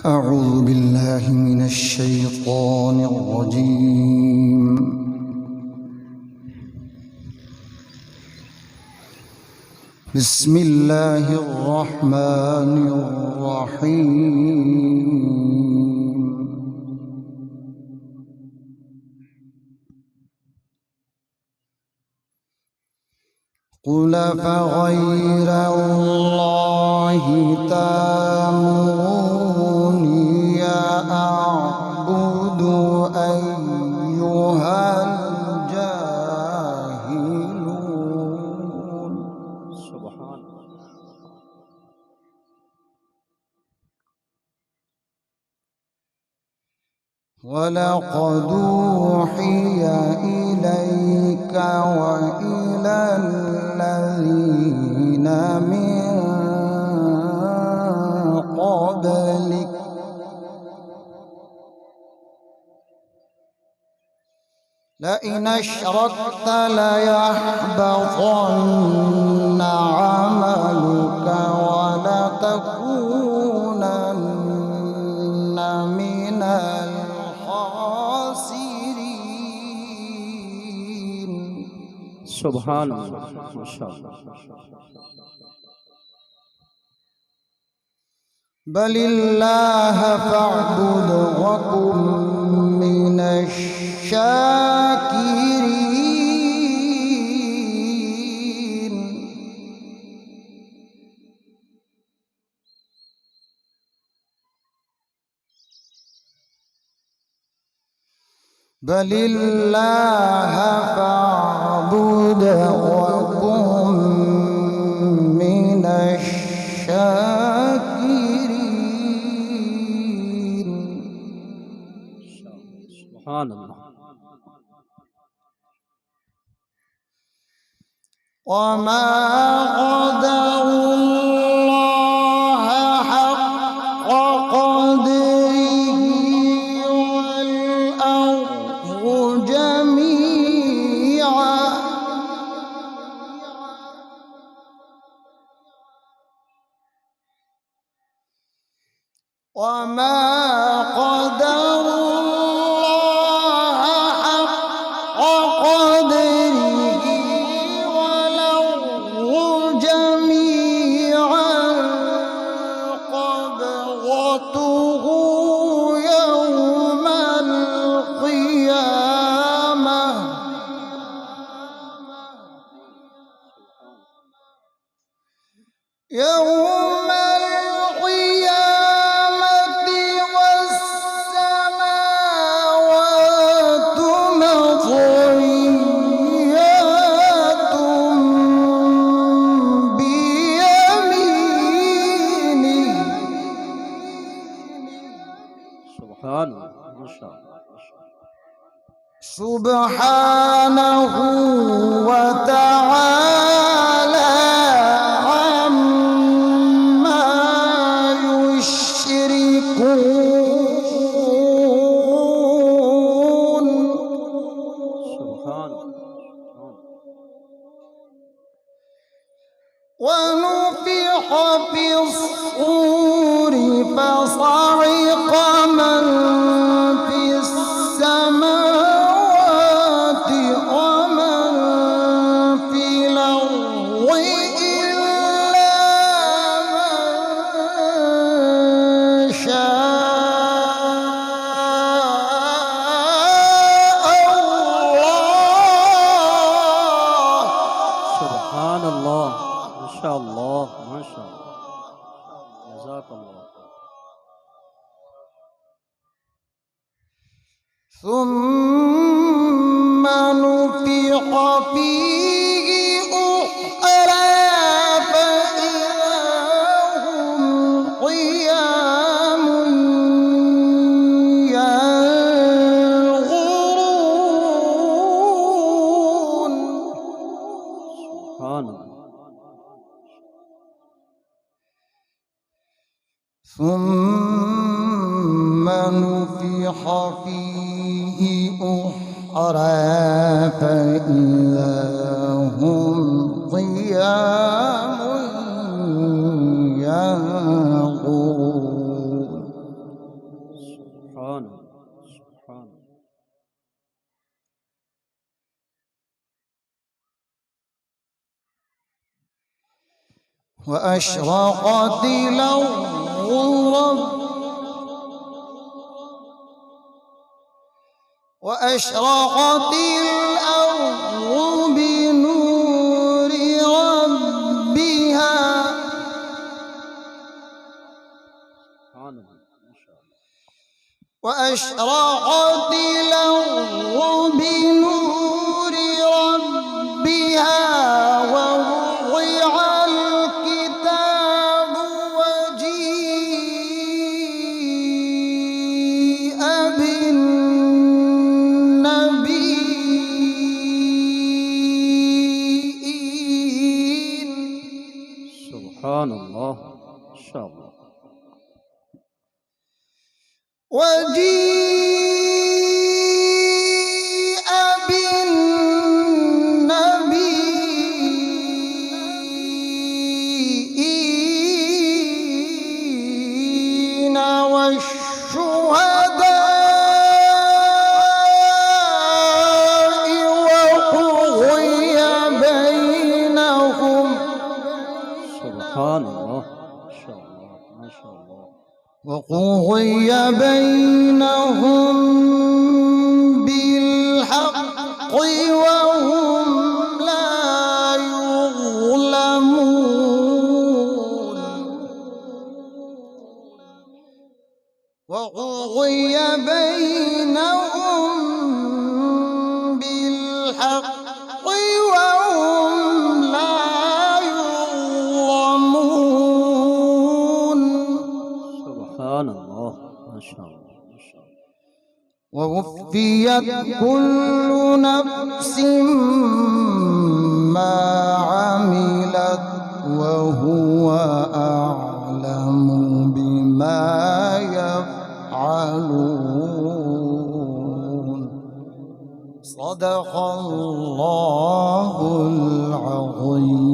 أعوذ بالله من الشيطان الرجيم. بسم الله الرحمن الرحيم. قل فغير الله تأمروني أعبد أيها الجاهلون. سبحان الله. ولقد أوحي إليك وإلى الذين من قبلك لئن أشركت ليحبطن عملك ولتكونن من الخاسرين. سبحان الله. ما شاء الله. بل الله فاعبد وكن من الشاكرين. بل الله فاعبد وكن من الشاكرين. سبحان الله. وما قدروا الله حق قدره والأرض جميعا وما قدروا الله حق قدره والأرض جميعا قبضته يوم القيامة يوم القيامة والسماوات مطويات بيمينه. سبحان الله. ما شاء الله. سبحانه وتعالى عما يشركون. سبحان الله. ونفخ في الصور فصعق من في السماوات ومن في الأرض إلا من شاء الله. سبحان الله. ما شاء الله. ما شاء الله. جزاك الله. ثم نفخ فيه أخرى فإذا هم قيام ينظرون. سبحان الله. ثم نفخ فيه أخرى فإذا هم قيام ينظرون. وأشرقت الأرض بنور ربها وأشرقت الأرض بنور ربها ووضع الكتاب وجيء بالنبيين. سبحان الله ما شاء الله. وجيء بالنبيين والشهداء وقضي بينهم. سبحان الله ما شاء الله ما شاء الله. وقضي بينهم بالحق وهم لا يظلمون. وقضي بينهم بالحق وهم لا يظلمون. سبحان الله ما شاء الله ما شاء الله. ووفيت كل نفس ما عملت وهو أعلم بما يفعلون. صدق الله العظيم.